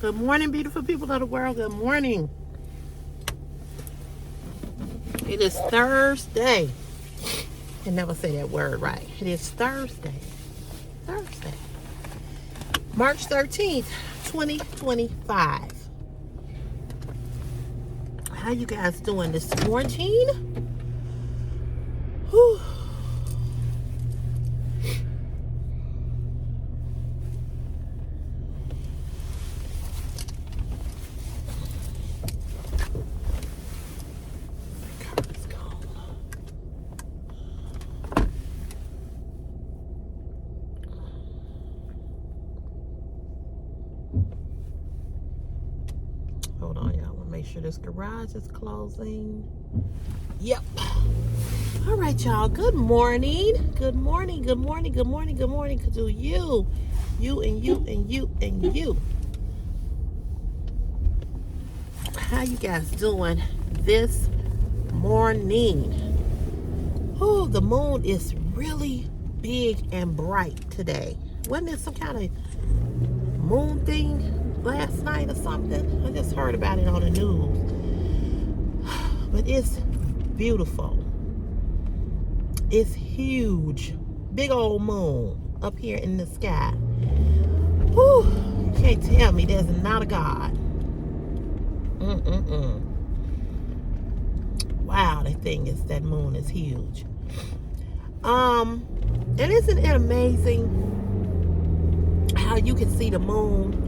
Good morning, beautiful people of the world. Good morning. It is Thursday. I can never say that word right. It is Thursday. March 13th, 2025. How you guys doing this morning? Whew. Hold on, y'all. I want to make sure this garage is closing. Yep. All right, y'all. Good morning. Good morning. Good morning. Good morning. Good morning to you. You and you and you and you. How you guys doing this morning? Oh, the moon is really big and bright today. Wasn't there some kind of moon thing last night or something? I just heard about it on the news. But it's beautiful. It's huge. Big old moon up here in the sky. Whew, you can't tell me there's not a God. Wow, that moon is huge. And isn't it amazing how you can see the moon?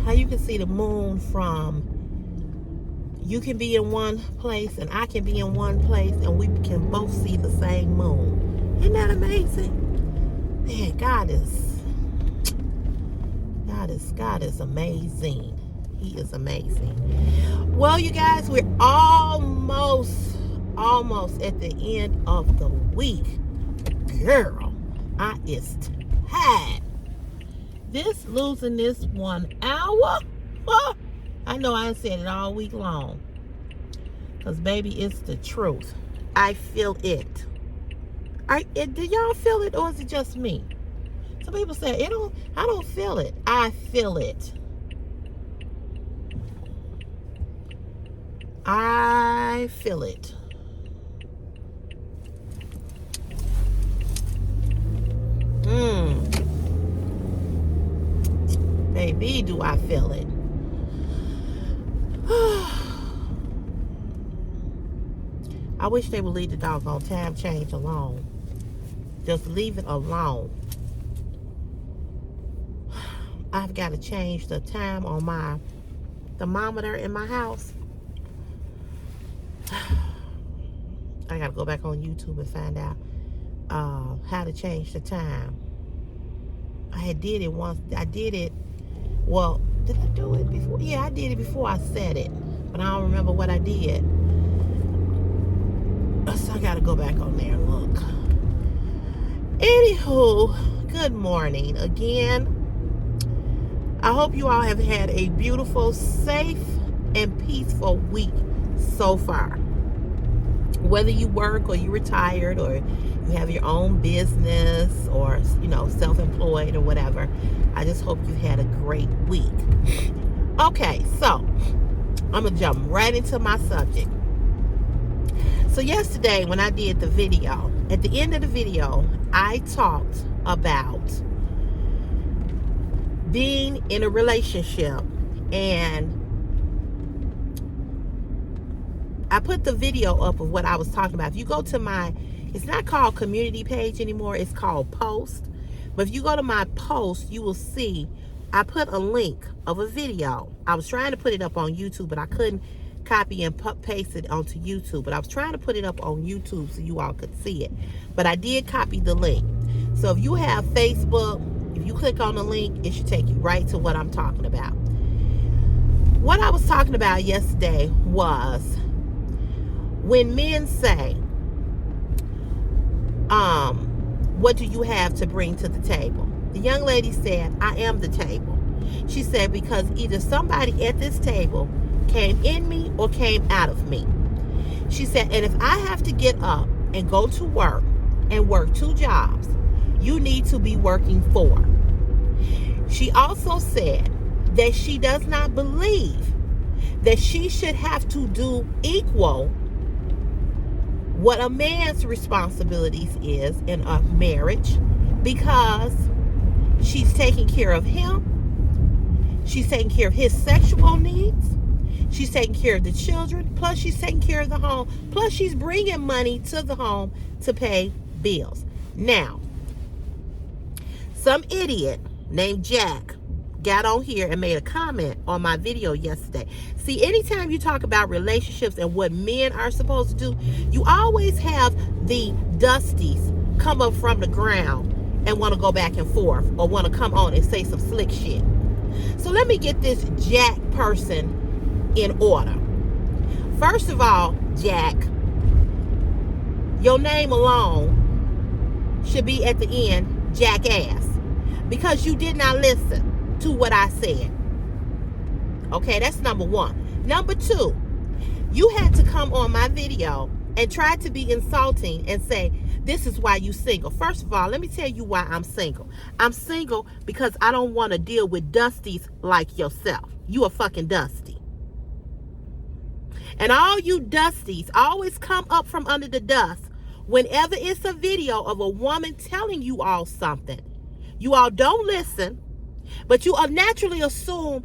How you can see the moon from, you can be in one place and I can be in one place and we can both see the same moon. Isn't that amazing? Man, God is amazing. He is amazing. Well, you guys, we're almost at the end of the week. Girl, I is tired. Losing this 1 hour. I know I said it all week long. Because, baby, it's the truth. I feel it. Do y'all feel it, or is it just me? Some people say, I don't feel it. I feel it. I feel it. Baby, do I feel it. I wish they would leave the doggone time change alone. Just leave it alone. I've got to change the time on my thermometer in my house. I got to go back on YouTube and find out how to change the time. I did it once. Well, did I do it before? Yeah, I did it before I said it. But I don't remember what I did. So I got to go back on there and look. Anywho, good morning again. I hope you all have had a beautiful, safe, and peaceful week so far. Whether you work or you retired or you have your own business or, self-employed or whatever, I just hope you had a great week. Okay, so I'm going to jump right into my subject. So yesterday when I did the video, at the end of the video, I talked about being in a relationship, and I put the video up of what I was talking about. If you go to it's not called community page anymore, it's called post. But if you go to my post, you will see I put a link of a video. I was trying to put it up on YouTube, but I couldn't copy and paste it onto YouTube. But I was trying to put it up on YouTube so you all could see it. But I did copy the link. So if you have Facebook, if you click on the link, it should take you right to what I'm talking about. What I was talking about yesterday was when men say, what do you have to bring to the table? The young lady said, I am the table. She said, because either somebody at this table came in me or came out of me. She said, and if I have to get up and go to work and work 2 jobs, you need to be working 4. She also said, that she does not believe that she should have to do equal what a man's responsibilities is in a marriage, because she's taking care of him, she's taking care of his sexual needs, she's taking care of the children, plus she's taking care of the home, plus she's bringing money to the home to pay bills. Now, some idiot named Jack got on here and made a comment on my video yesterday. See, anytime you talk about relationships and what men are supposed to do, you always have the dusties come up from the ground and want to go back and forth, or want to come on and say some slick shit. So let me get this Jack person in order. First of all, Jack, your name alone should be at the end, jackass, because you did not listen to what I said. Okay, that's number one. Number two, you had to come on my video and try to be insulting and say, this is why you single. First of all, let me tell you why I'm single. I'm single because I don't want to deal with dusties like yourself. You a fucking dusty. And all you dusties always come up from under the dust whenever it's a video of a woman telling you all something. You all don't listen, but you naturally assume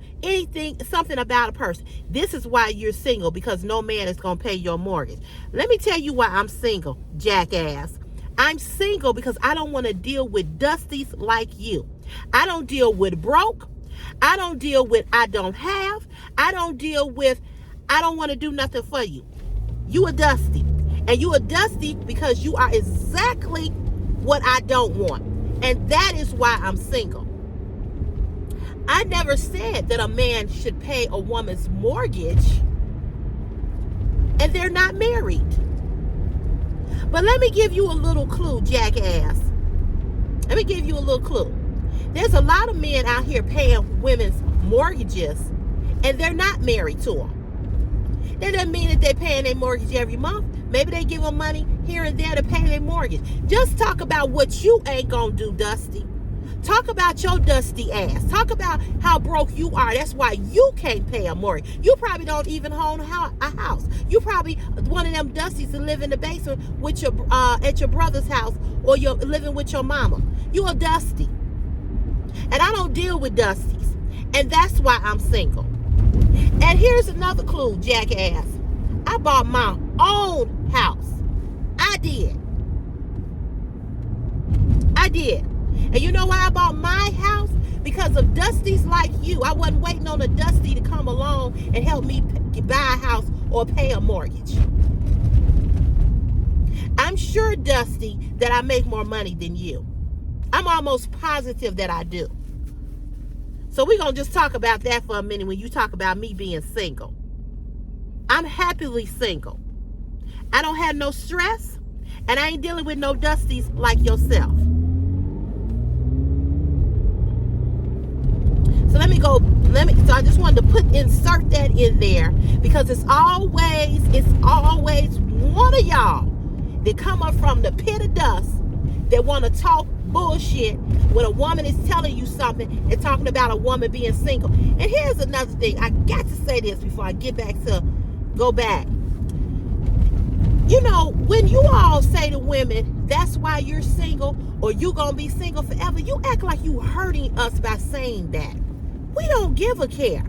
something about a person. This is why you're single, because no man is going to pay your mortgage. Let me tell you why I'm single, jackass. I'm single because I don't want to deal with dusties like you. I don't deal with broke. I don't deal with I don't have. I don't deal with I don't want to do nothing for you. You a dusty. And you a dusty because you are exactly what I don't want. And that is why I'm single. I never said that a man should pay a woman's mortgage and they're not married. But let me give you a little clue, jackass. Let me give you a little clue. There's a lot of men out here paying women's mortgages and they're not married to them. That doesn't mean that they're paying their mortgage every month. Maybe they give them money here and there to pay their mortgage. Just talk about what you ain't gonna do, Dusty. Talk about your dusty ass. Talk about how broke you are. That's why you can't pay a mortgage. You probably don't even own a house. You probably one of them dusties that live in the basement with your at your brother's house, or you're living with your mama. You a dusty. And I don't deal with dusties. And that's why I'm single. And here's another clue, jackass. I bought my own house. I did. And you know why I bought my house? Because of dusties like you. I wasn't waiting on a dusty to come along and help me buy a house or pay a mortgage. I'm sure, Dusty, that I make more money than you. I'm almost positive that I do. So we're going to just talk about that for a minute when you talk about me being single. I'm happily single. I don't have no stress, and I ain't dealing with no dusties like yourself. So so I just wanted to insert that in there, because it's always one of y'all that come up from the pit of dust that want to talk bullshit when a woman is telling you something and talking about a woman being single. And here's another thing. I got to say this before I go back. You know, when you all say to women, that's why you're single, or you gonna be single forever, you act like you hurting us by saying that. We don't give a care.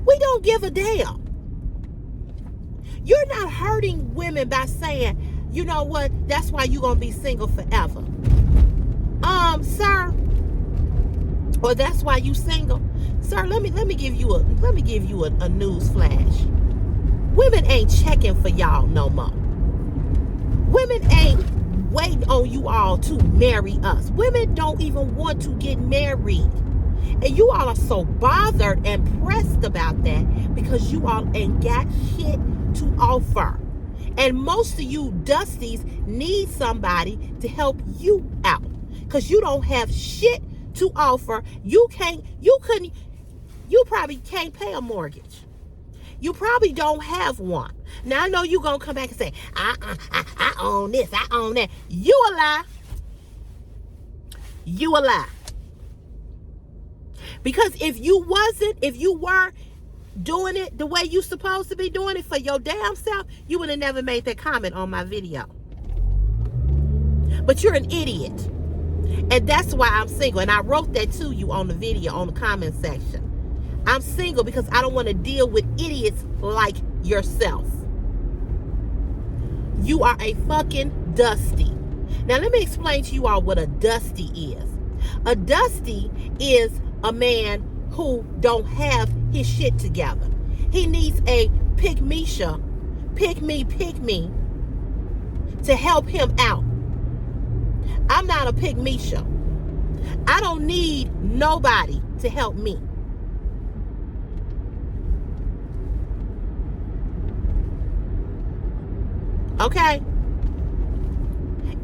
We don't give a damn. You're not hurting women by saying, you know what, that's why you're gonna be single forever. Sir, or that's why you single. Sir, let me give you a news flash. Women ain't checking for y'all no more. Women ain't waiting on you all to marry us. Women don't even want to get married. And you all are so bothered and pressed about that because you all ain't got shit to offer. And most of you dusties need somebody to help you out, because you don't have shit to offer. You probably can't pay a mortgage. You probably don't have one. Now I know you're gonna come back and say, I own this, I own that. You a lie. You a lie. Because if you were doing it the way you supposed to be doing it for your damn self, you would have never made that comment on my video. But you're an idiot. And that's why I'm single. And I wrote that to you on the video, on the comment section. I'm single because I don't want to deal with idiots like yourself. You are a fucking dusty. Now let me explain to you all what a dusty is. A dusty is a man who don't have his shit together. He needs a pick-me-sha, pick-me to help him out. I'm not a pick-me-sha. I don't need nobody to help me. Okay?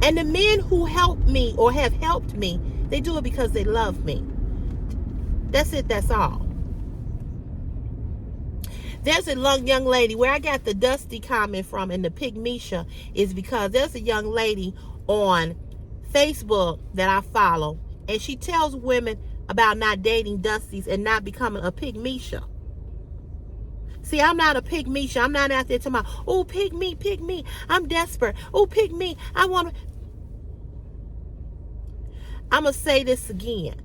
And the men who help me or have helped me, they do it because they love me. That's it, that's all. There's a young lady, where I got the dusty comment from and the pygmisha is because there's a young lady on Facebook that I follow, and she tells women about not dating dusties and not becoming a pygmisha. See, I'm not a pygmisha. I'm not out there talking about, oh, pick me. I'm desperate. Oh, pick me. I want to. I'm going to say this again.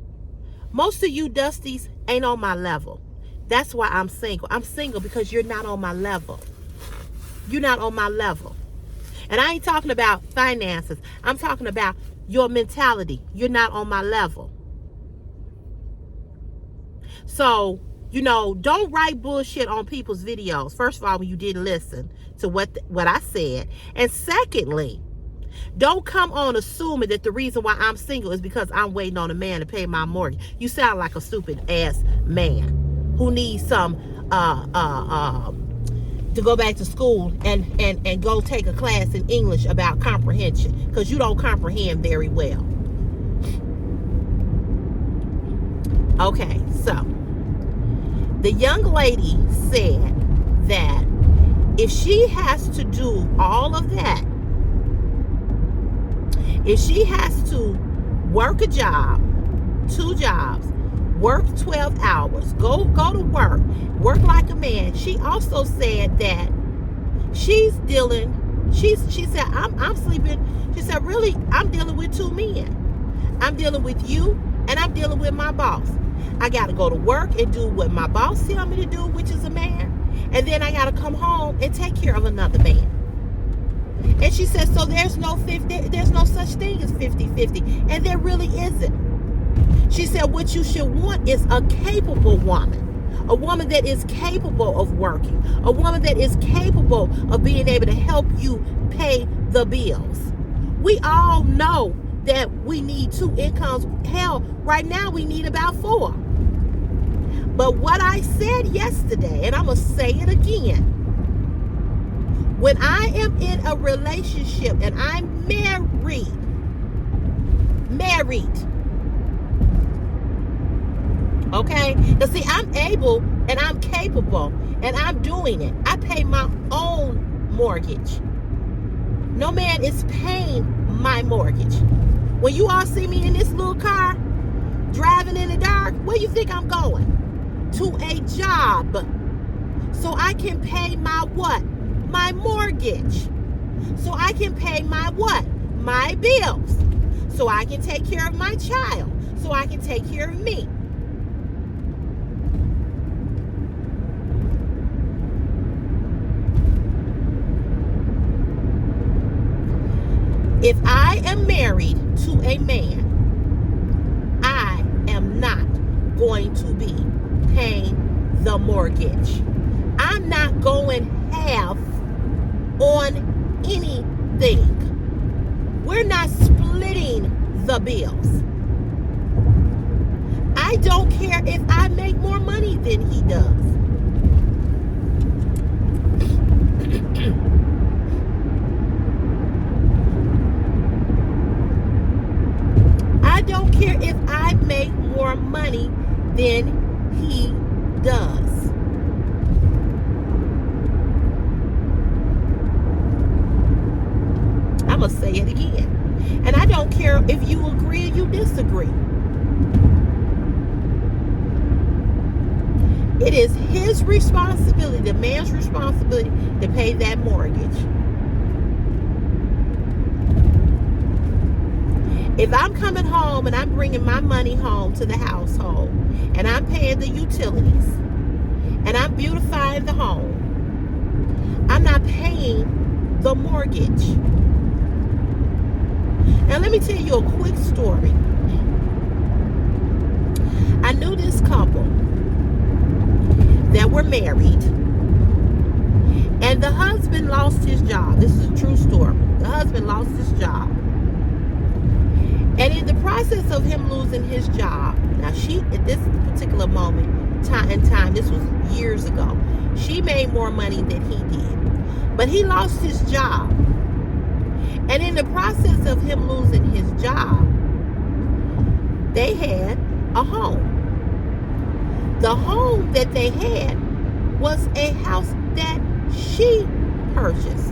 Most of you dusties ain't on my level. That's why I'm single. I'm single because you're not on my level. You're not on my level. And I ain't talking about finances. I'm talking about your mentality. You're not on my level. So, don't write bullshit on people's videos. First of all, when you didn't listen to what I said. And secondly, don't come on assuming that the reason why I'm single is because I'm waiting on a man to pay my mortgage. You sound like a stupid ass man who needs some to go back to school and go take a class in English about comprehension, because you don't comprehend very well. Okay, so the young lady said that if she has to do all of that, if she has to work a job, 2 jobs, work 12 hours, go to work like a man. She also said that she said, I'm sleeping. She said, really, I'm dealing with 2 men. I'm dealing with you and I'm dealing with my boss. I got to go to work and do what my boss tell me to do, which is a man. And then I got to come home and take care of another man. And she said, so there's no such thing as 50-50. And there really isn't. She said, what you should want is a capable woman. A woman that is capable of working. A woman that is capable of being able to help you pay the bills. We all know that we need 2 incomes. Hell, right now we need about 4. But what I said yesterday, and I'm going to say it again, when I am in a relationship and I'm married, okay? Because see, I'm able and I'm capable and I'm doing it. I pay my own mortgage. No man is paying my mortgage. When you all see me in this little car, driving in the dark, where you think I'm going? To a job. So I can pay my what? My mortgage. So I can pay my what? My bills. So I can take care of my child. So I can take care of me. If I am married to a man, I am not going to be paying the mortgage. I'm not going half on anything. We're not splitting the bills. I don't care if I make more money than he does. I don't care if I make more money than he does. I'm going to say it again. And I don't care if you agree or you disagree. It is his responsibility, the man's responsibility, to pay that mortgage. If I'm coming home and I'm bringing my money home to the household and I'm paying the utilities and I'm beautifying the home, I'm not paying the mortgage. Now let me tell you a quick story. I knew this couple that were married, and the husband lost his job. This is a true story. The husband lost his job. And in the process of him losing his job, now she, at this particular moment in time, this was years ago, she made more money than he did. But he lost his job. And in the process of him losing his job, they had a home. The home that they had was a house that she purchased.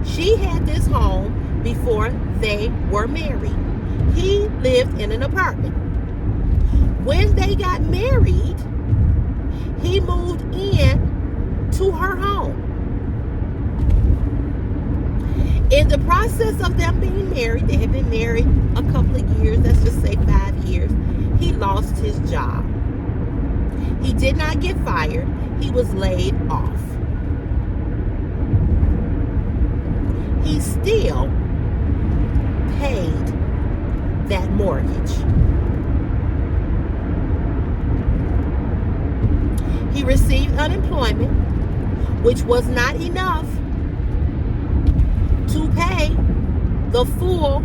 She had this home before they were married. He lived in an apartment. When they got married, he moved in to her home. In the process of them being married, they had been married a couple of years, let's just say 5 years, he lost his job. He did not get fired. He was laid off. He still paid that mortgage. He received unemployment, which was not enough to pay the full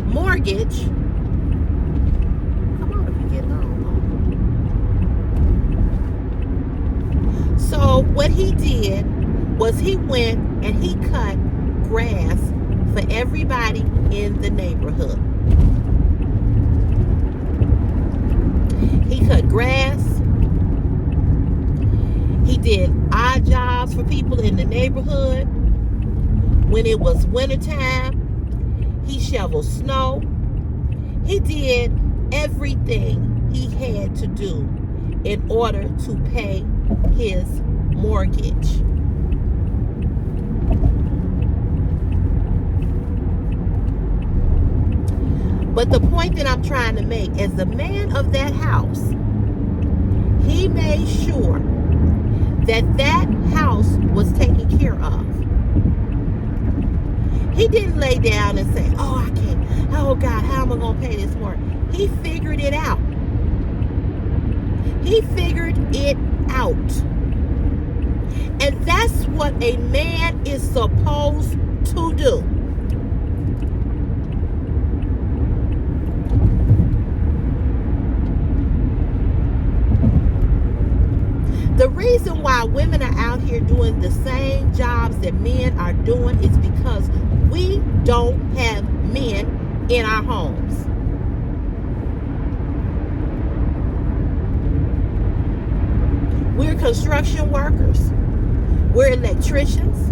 mortgage. Come on, if you get home. So what he did was he went and he cut grass for everybody in the neighborhood. He cut grass. He did odd jobs for people in the neighborhood. When it was wintertime, he shoveled snow. He did everything he had to do in order to pay his mortgage. But the point that I'm trying to make, as the man of that house, he made sure that that house was taken care of. He didn't lay down and say, oh, I can't, oh God, how am I going to pay this mortgage? He figured it out. He figured it out. And that's what a man is supposed to do. The reason why women are out here doing the same jobs that men are doing is because we don't have men in our homes. We're construction workers. We're electricians.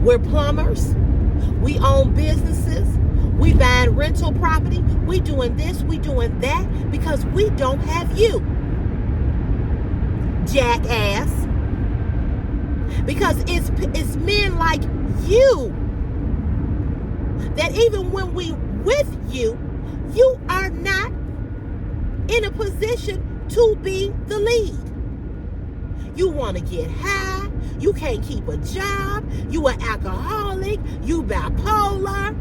We're plumbers. We own businesses. We buying rental property. We doing this. We doing that because we don't have you, jackass. Because it's men like you that even when we with you, you are not in a position to be the lead. You want to get high. You can't keep a job. You an alcoholic. You bipolar.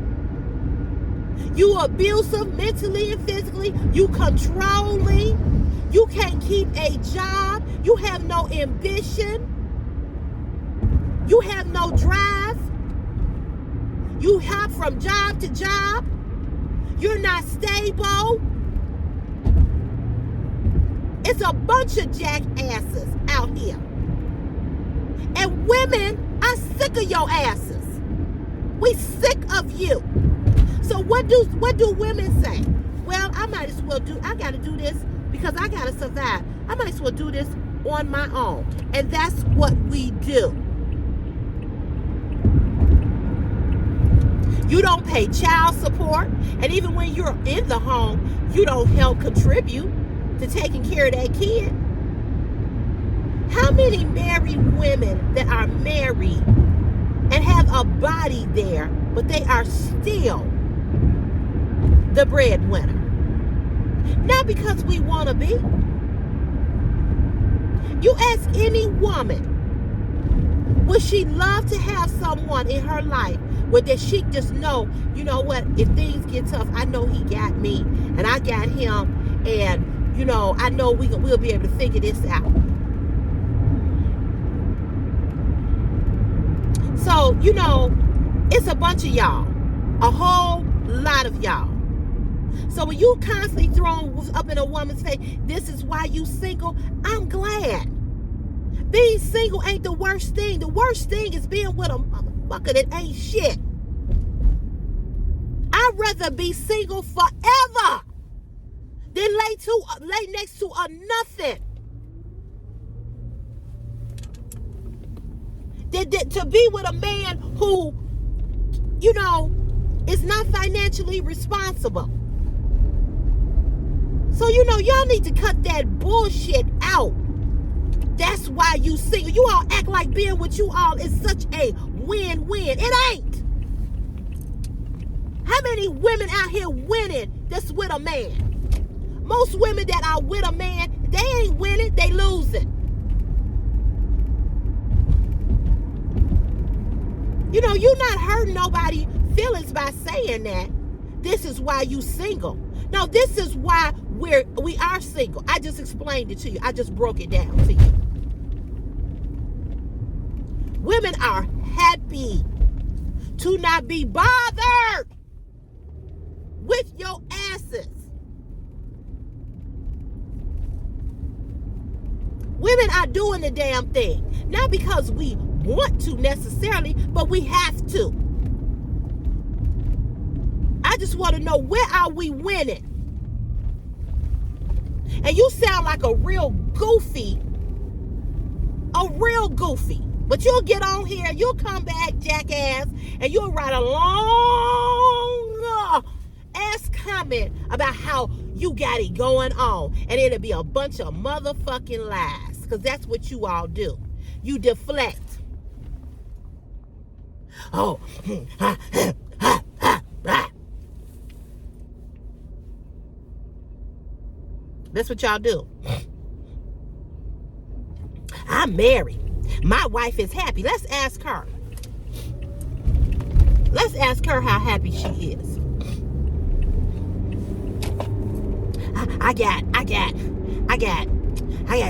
You abusive mentally and physically. You controlling. You can't keep a job. You have no ambition. You have no drive. You hop from job to job. You're not stable. It's a bunch of jackasses out here. And women are sick of your asses. We sick of you. So what do women say? Well, I gotta do this because I gotta survive. I might as well do this on my own. And that's what we do. You don't pay child support. And even when you're in the home, you don't help contribute to taking care of that kid. How many married women that are married and have a body there, but they are still the breadwinner? Not because we want to be. You ask any woman, would she love to have someone in her life where that she just know, you know what, if things get tough, I know he got me and I got him, and you know, I know we'll be able to figure this out. So, you know, it's a bunch of y'all, a whole lot of y'all. So when you constantly throwing up in a woman's face, this is why you single, I'm glad. Being single ain't the worst thing. The worst thing is being with a motherfucker that ain't shit. I'd rather be single forever than lay next to a nothing. To be with a man who, you know, is not financially responsible. So, you know, y'all need to cut that bullshit out. That's why you single. You all act like being with you all is such a win-win. It ain't. How many women out here winning that's with a man? Most women that are with a man, they ain't winning, they losing. You know, you're not hurting nobody's feelings by saying that. This is why you single. No, this is why we are single. I just explained it to you. I just broke it down to you. Women are happy to not be bothered with your asses. Women are doing the damn thing. Not because we want to necessarily, but we have to. I just want to know, where are we winning? And you sound like a real goofy. But you'll get on here, you'll come back, jackass, and you'll write a long ass comment about how you got it going on. And it'll be a bunch of motherfucking lies. Because that's what you all do. You deflect. Oh, that's what y'all do. I'm married. My wife is happy. Let's ask her. Let's ask her how happy she is. I got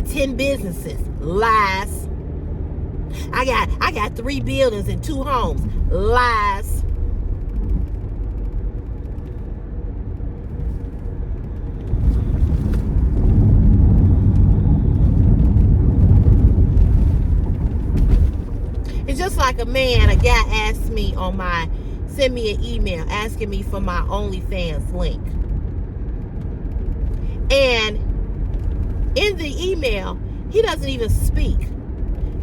10 businesses. Lies. I got 3 buildings and 2 homes. Lies. It's just like a guy asked me send me an email asking me for my OnlyFans link. And in the email, he doesn't even speak.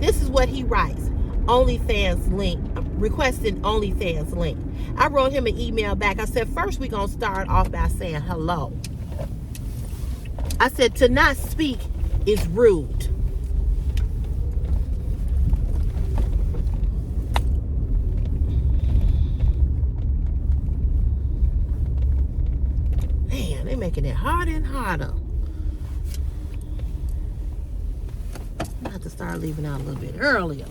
This is what he writes. OnlyFans link, requesting OnlyFans link. I wrote him an email back. I said, first we're going to start off by saying hello. I said, to not speak is rude. Man, they're making it harder and harder. I have to start leaving out a little bit earlier.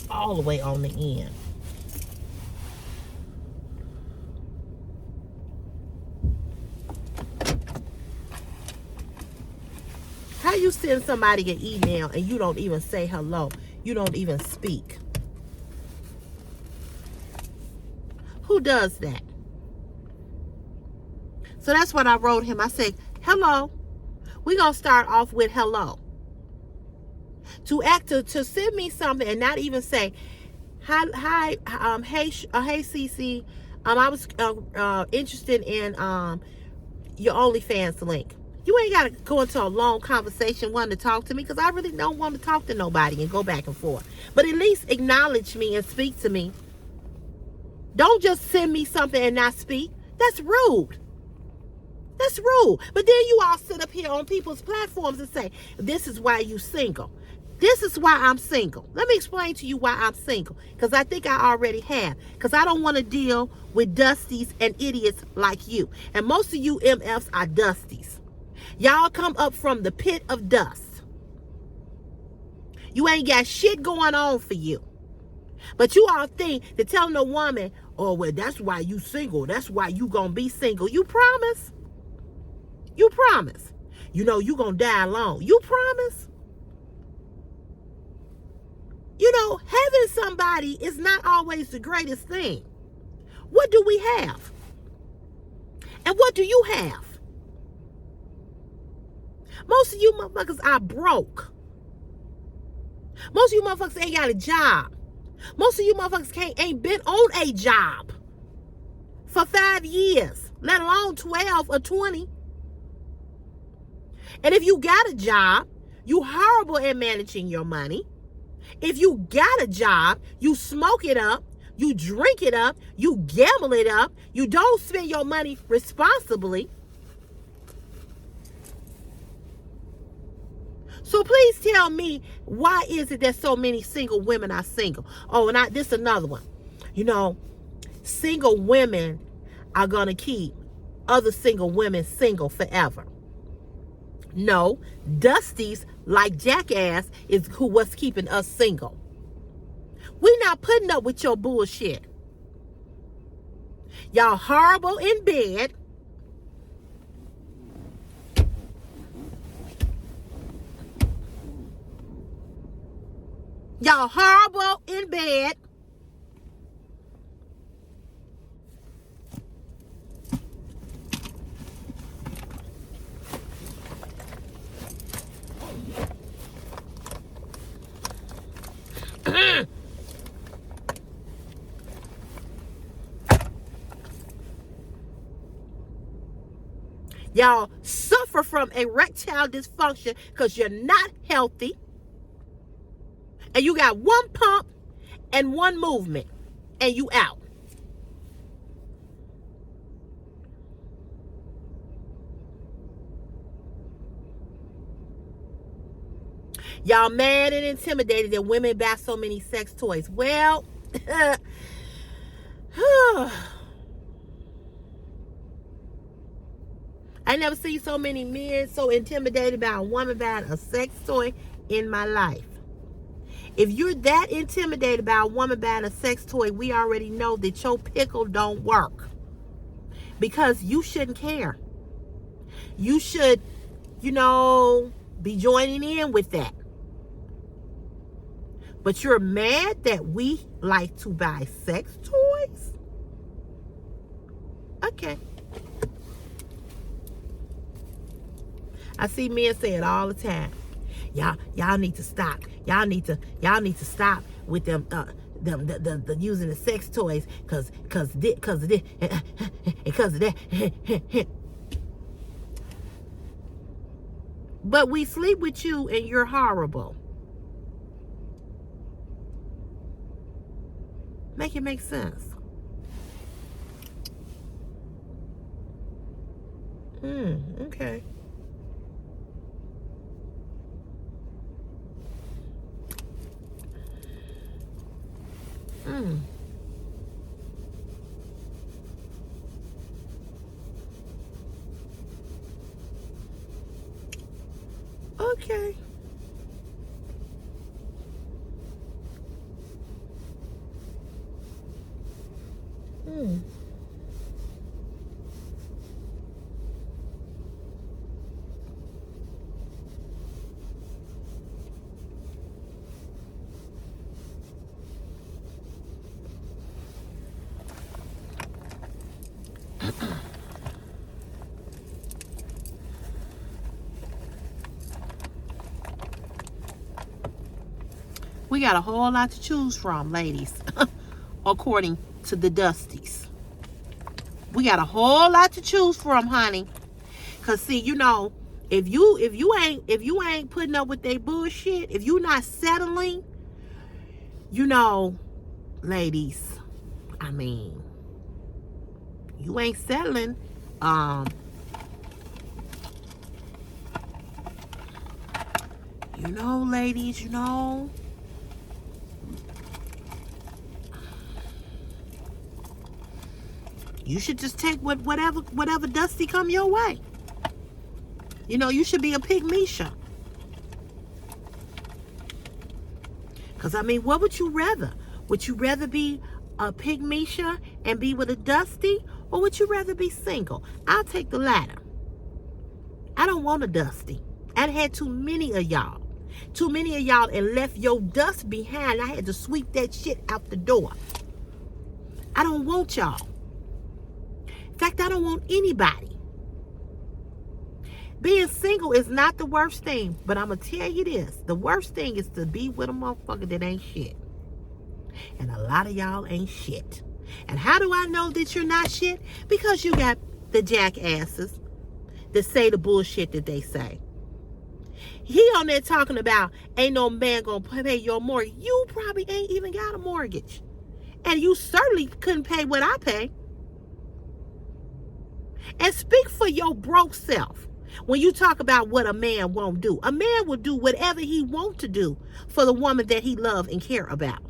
All the way on the end. How you send somebody an email and you don't even say hello? You don't even speak. Who does that? So that's what I wrote him. I said, hello. We're going to start off with hello. To send me something and not even say, hey Cece, I was interested in your OnlyFans link. You ain't got to go into a long conversation wanting to talk to me, because I really don't want to talk to nobody and go back and forth. But at least acknowledge me and speak to me. Don't just send me something and not speak. That's rude. That's rude. But then you all sit up here on people's platforms and say, this is why you single. This is why I'm single. Let me explain to you why I'm single. Because I think I already have. Because I don't want to deal with dusties and idiots like you. And most of you MFs are dusties. Y'all come up from the pit of dust. You ain't got shit going on for you. But you all think that telling a woman, oh, well, that's why you single. That's why you gonna be single. You promise? You promise? You know you gonna die alone. You promise? You know, having somebody is not always the greatest thing. What do we have? And what do you have? Most of you motherfuckers are broke. Most of you motherfuckers ain't got a job. Most of you motherfuckers ain't been on a job for 5 years, let alone 12 or 20. And if you got a job, you horrible at managing your money. If you got a job, you smoke it up, you drink it up, you gamble it up, you don't spend your money responsibly. So please tell me, why is it that so many single women are single? Oh, and this is another one. You know, single women are going to keep other single women single forever. No, dusties like Jackass is what's keeping us single. We're not putting up with your bullshit. Y'all horrible in bed. Y'all horrible in bed. Y'all suffer from erectile dysfunction because you're not healthy. And you got one pump and one movement. And you out. Y'all mad and intimidated that women buy so many sex toys. Well, I never seen so many men so intimidated by a woman buying a sex toy in my life. If you're that intimidated by a woman buying a sex toy, we already know that your pickle don't work. Because you shouldn't care. You should, be joining in with that. But you're mad that we like to buy sex toys? Okay. I see men say it all the time. Y'all need to stop. Y'all need to stop with them the using the sex toys because of this because of that. But we sleep with you and you're horrible. Make it make sense. Okay. Okay. We got a whole lot to choose from, ladies, according to the Dusties. We got a whole lot to choose from, honey. Because, see, If you ain't putting up with their bullshit, if you not settling, you know, ladies, I mean, you ain't settling. You know, ladies, you know, you should just take whatever dusty come your way. You know, you should be a pygmisha. Because, I mean, what would you rather? Would you rather be a pygmisha and be with a dusty? Or would you rather be single? I'll take the latter. I don't want a dusty. I had too many of y'all. Too many of y'all and left your dust behind. I had to sweep that shit out the door. I don't want y'all. In fact, I don't want anybody. Being single is not the worst thing, but I'm going to tell you this. The worst thing is to be with a motherfucker that ain't shit. And a lot of y'all ain't shit. And how do I know that you're not shit? Because you got the jackasses that say the bullshit that they say. He on there talking about ain't no man going to pay your mortgage. You probably ain't even got a mortgage. And you certainly couldn't pay what I pay. And speak for your broke self. When you talk about what a man won't do, a man will do whatever he wants to do for the woman that he loves and care about.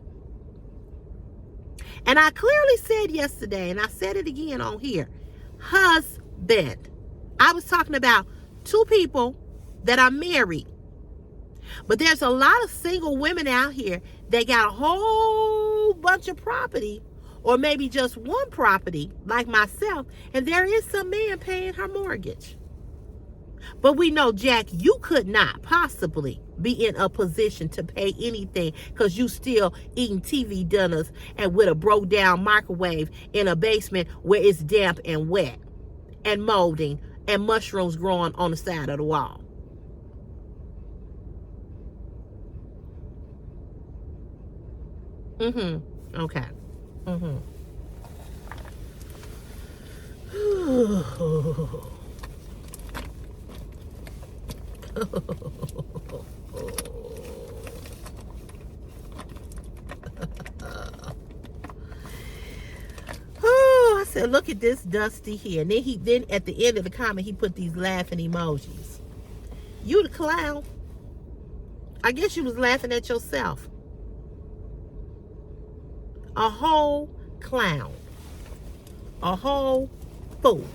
And I clearly said yesterday, and I said it again on here, husband. I was talking about two people that are married. But there's a lot of single women out here that got a whole bunch of property, or maybe just one property, like myself, and there is some man paying her mortgage. But we know, Jack, you could not possibly be in a position to pay anything because you still eating TV dinners and with a broke down microwave in a basement where it's damp and wet and molding and mushrooms growing on the side of the wall. Okay. I said, look at this dusty here. And then at the end of the comment, he put these laughing emojis. You the clown. I guess you was laughing at yourself. A whole clown. A whole fool.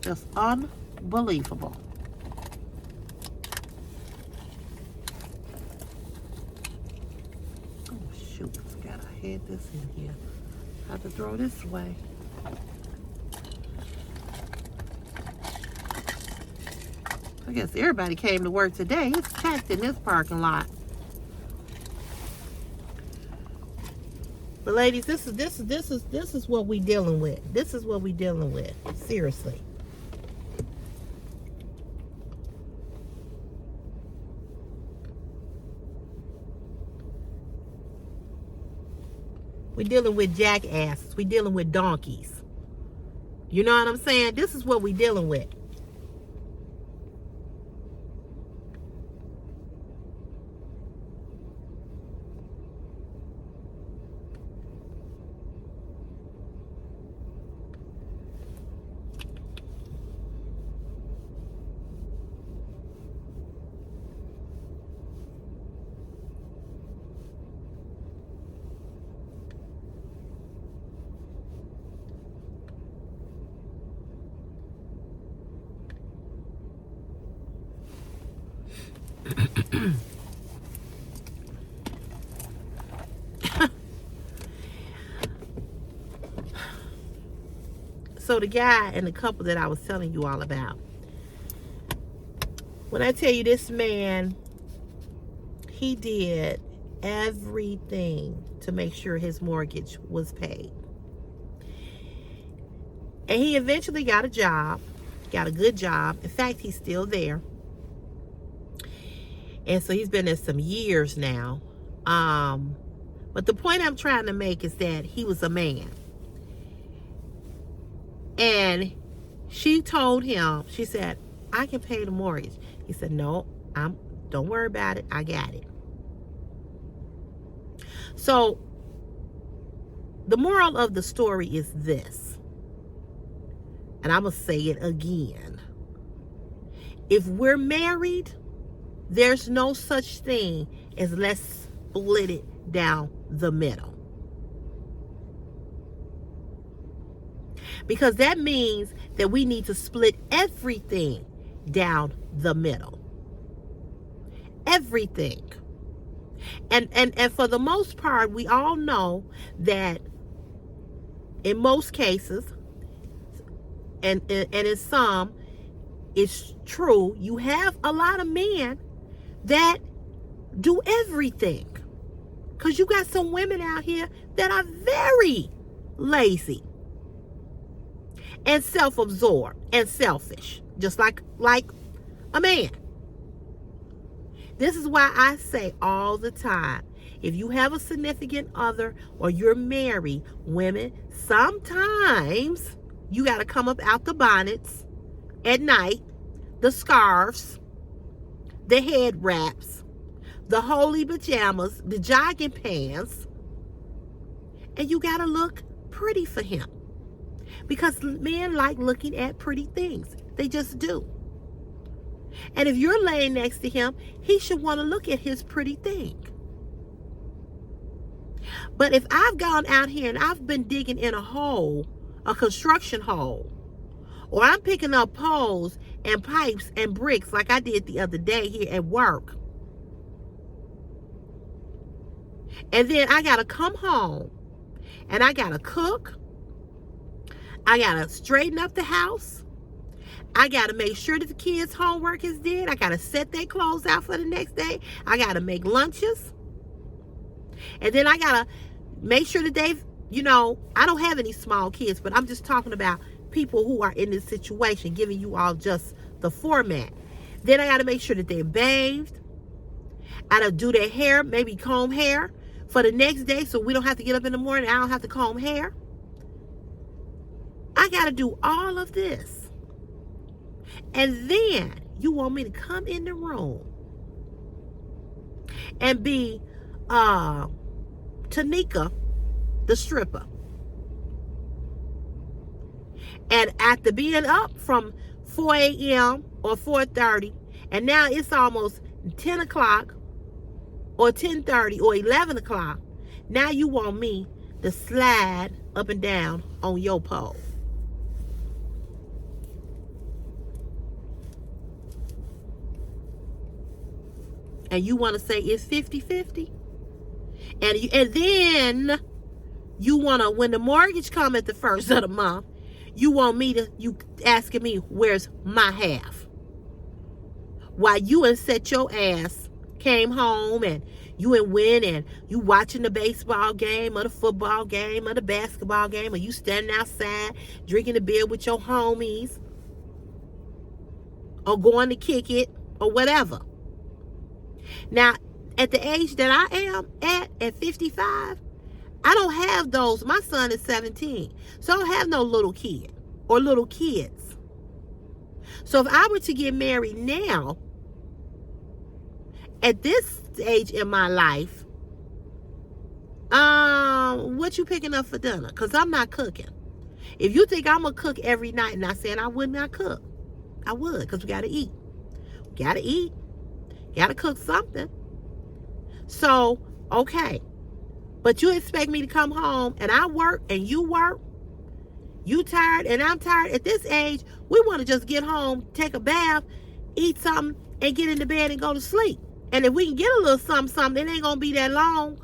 Just unbelievable. Oh shoot, I forgot I had this in here. I have to throw this away. I guess everybody came to work today. It's packed in this parking lot. But ladies, this is what we dealing with. This is what we dealing with. Seriously. We dealing with jackasses. We dealing with donkeys. You know what I'm saying? This is what we dealing with. So the guy and the couple that I was telling you all about, when I tell you this man, he did everything to make sure his mortgage was paid. And he eventually got a job, got a good job. In fact, he's still there. And so he's been there some years now. But the point I'm trying to make is that he was a man. And she told him, she said, I can pay the mortgage. He said, no, don't worry about it. I got it. So the moral of the story is this, and I'm going to say it again. If we're married, there's no such thing as let's split it down the middle. Because that means that we need to split everything down the middle. Everything. And for the most part, we all know that in most cases, and in some, it's true, you have a lot of men that do everything. Because you got some women out here that are very lazy and self-absorbed and selfish, just like a man. This is why I say all the time, if you have a significant other or you're married, women, sometimes you got to come up out the bonnets at night, the scarves, the head wraps, the holy pajamas, the jogging pants, and you got to look pretty for him. Because men like looking at pretty things. They just do. And if you're laying next to him, he should want to look at his pretty thing. But if I've gone out here and I've been digging in a hole, a construction hole, or I'm picking up poles and pipes and bricks like I did the other day here at work, and then I got to come home and I got to cook, I got to straighten up the house, I got to make sure that the kids' homework is did, I got to set their clothes out for the next day, I got to make lunches, and then I got to make sure that they've, I don't have any small kids, but I'm just talking about people who are in this situation, giving you all just the format. Then I got to make sure that they're bathed. I got to do their hair, maybe comb hair for the next day so we don't have to get up in the morning. I don't have to comb hair. I got to do all of this. And then you want me to come in the room and be Tanika, the stripper. And after being up from 4 a.m. or 4:30, and now it's almost 10 o'clock or 10:30 or 11 o'clock, now you want me to slide up and down on your pole. And you want to say it's 50-50? And then you want to, when the mortgage come at the first of the month, you asking me where's my half. While you and set your ass came home and you and win and you watching the baseball game or the football game or the basketball game, or you standing outside drinking a beer with your homies or going to kick it or whatever. Now, at the age that I am at 55, I don't have those. My son is 17, so I don't have no little kid or little kids. So if I were to get married now, at this stage in my life, what you picking up for dinner? Because I'm not cooking. If you think I'm going to cook every night, and I said I would not cook, I would, because we got to eat. We got to eat. Got to cook something. So, okay. But you expect me to come home and I work and you work? You tired and I'm tired? At this age, we want to just get home, take a bath, eat something, and get into bed and go to sleep. And if we can get a little something, it ain't going to be that long.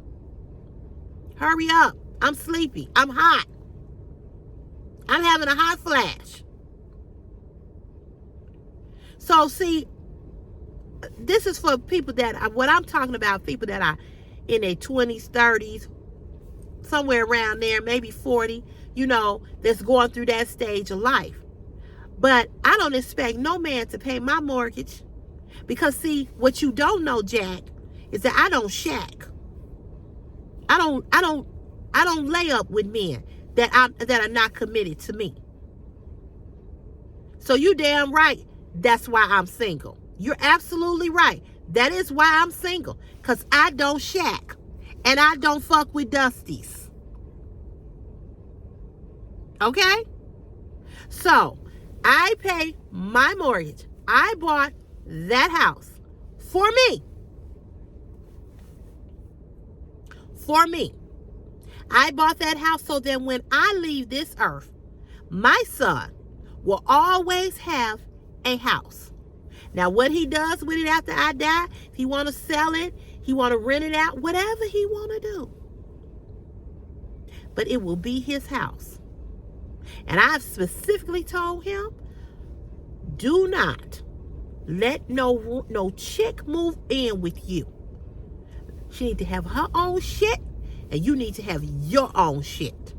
Hurry up. I'm sleepy. I'm hot. I'm having a hot flash. So, see, this is for people what I'm talking about, people that are in their 20s, 30s, somewhere around there, maybe 40, that's going through that stage of life. But I don't expect no man to pay my mortgage, because see, what you don't know, Jack, is that I don't shack. I don't lay up with men that are not committed to me. So you damn right. That's why I'm single. You're absolutely right. That is why I'm single. Because I don't shack. And I don't fuck with Dusties. Okay? So, I pay my mortgage. I bought that house for me. For me. I bought that house so that when I leave this earth, my son will always have a house. Now, what he does with it after I die, if he want to sell it, he want to rent it out, whatever he want to do. But it will be his house. And I've specifically told him, do not let no chick move in with you. She need to have her own shit, and you need to have your own shit.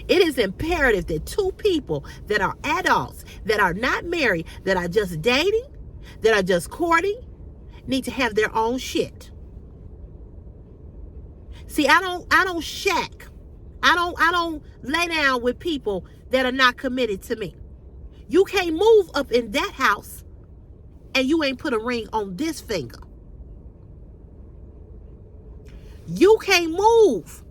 It is imperative that two people that are adults, that are not married, that are just dating, that are just courting, need to have their own shit. See, I don't shack. I don't lay down with people that are not committed to me. You can't move up in that house and you ain't put a ring on this finger. You can't move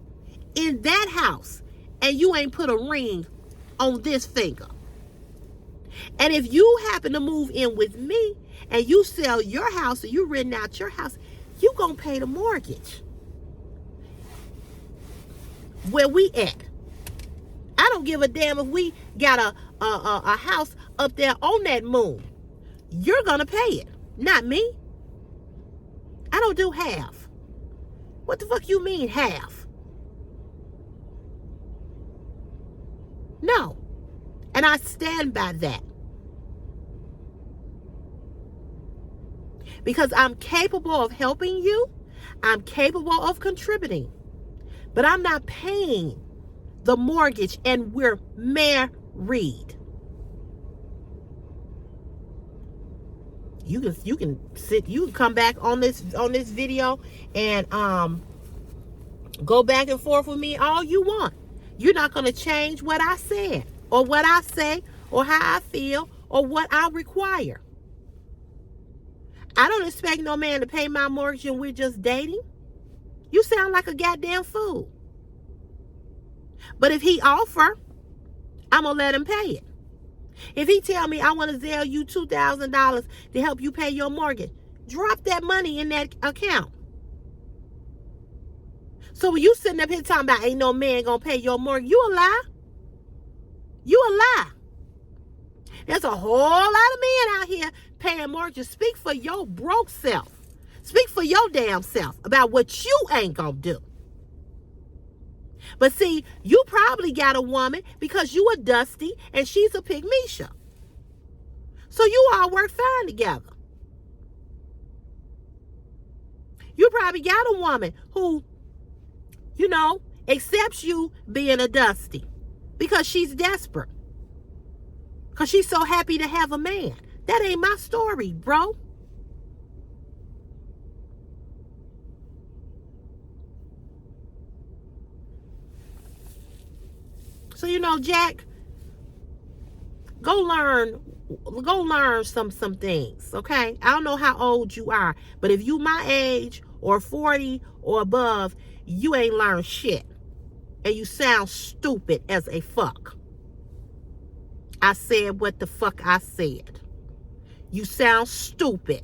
in that house and you ain't put a ring on this finger. And if you happen to move in with me and you sell your house or you rent out your house, you gonna pay the mortgage. Where we at? I don't give a damn if we got a house up there on that moon. You're gonna pay it, not me. I don't do half. What the fuck you mean half? No. And I stand by that. Because I'm capable of helping you. I'm capable of contributing. But I'm not paying the mortgage and we're married. You can come back on this video and go back and forth with me all you want. You're not going to change what I said or what I say or how I feel or what I require. I don't expect no man to pay my mortgage and we're just dating. You sound like a goddamn fool. But if he offer, I'm going to let him pay it. If he tell me I want to sell you $2,000 to help you pay your mortgage, drop that money in that account. So when you sitting up here talking about ain't no man going to pay your mortgage, you a lie. You a lie. There's a whole lot of men out here paying mortgages. Speak for your broke self. Speak for your damn self about what you ain't going to do. But see, you probably got a woman because you a Dusty and she's a Pygmisha. So you all work fine together. You probably got a woman who, accepts you being a Dusty because she's desperate. Because she's so happy to have a man. That ain't my story, bro. So, Jack, go learn some things, okay? I don't know how old you are, but if you my age or 40 or above, you ain't learned shit. And you sound stupid as a fuck. I said what the fuck I said. You sound stupid.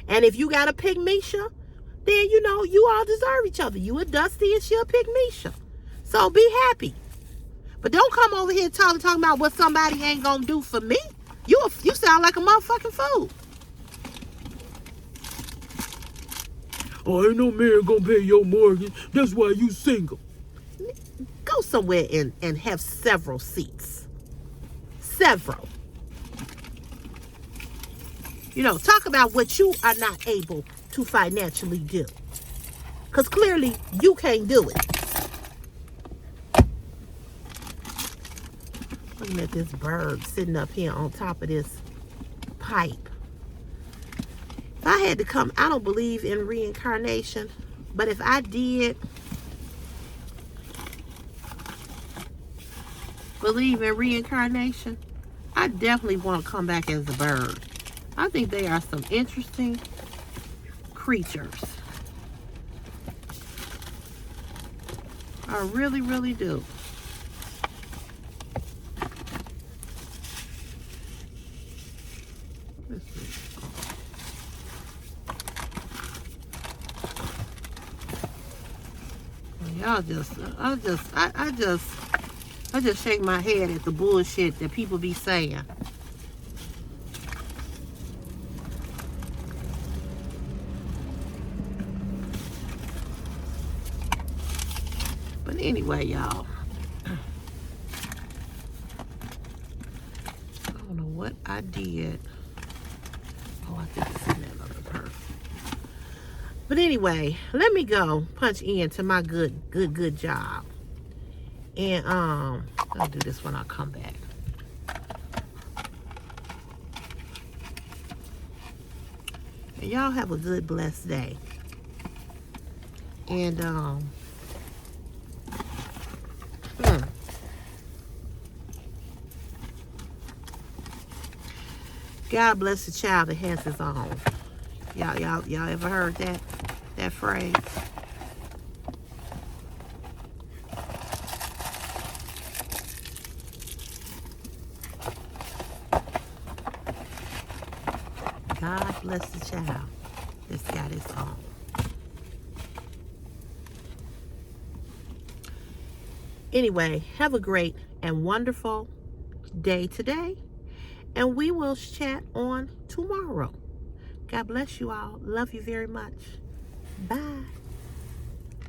And if you got a Pygmisha, then you all deserve each other. You a Dusty and she a Pygmisha. So be happy. But don't come over here talking about what somebody ain't gonna do for me. You sound like a motherfucking fool. Oh, ain't no man gonna pay your mortgage. That's why you single. Go somewhere and have several seats. Several. Talk about what you are not able to financially do. Because clearly you can't do it. Looking at this bird sitting up here on top of this pipe. If I had to come, I don't believe in reincarnation. But if I did, believe in reincarnation, I definitely want to come back as a bird. I think they are some interesting creatures. I really, really do. Y'all just, I just shake my head at the bullshit that people be saying. But anyway, y'all, I don't know what I did. Oh, I think it's in that other purse. But anyway, let me go punch into my good job. And I'll do this when I come back. And y'all have a good, blessed day. And God bless the child that has his own. Y'all ever heard that phrase? God bless the child that's got his own. Anyway, have a great and wonderful day today. And we will chat on tomorrow. God bless you all. Love you very much. Bye.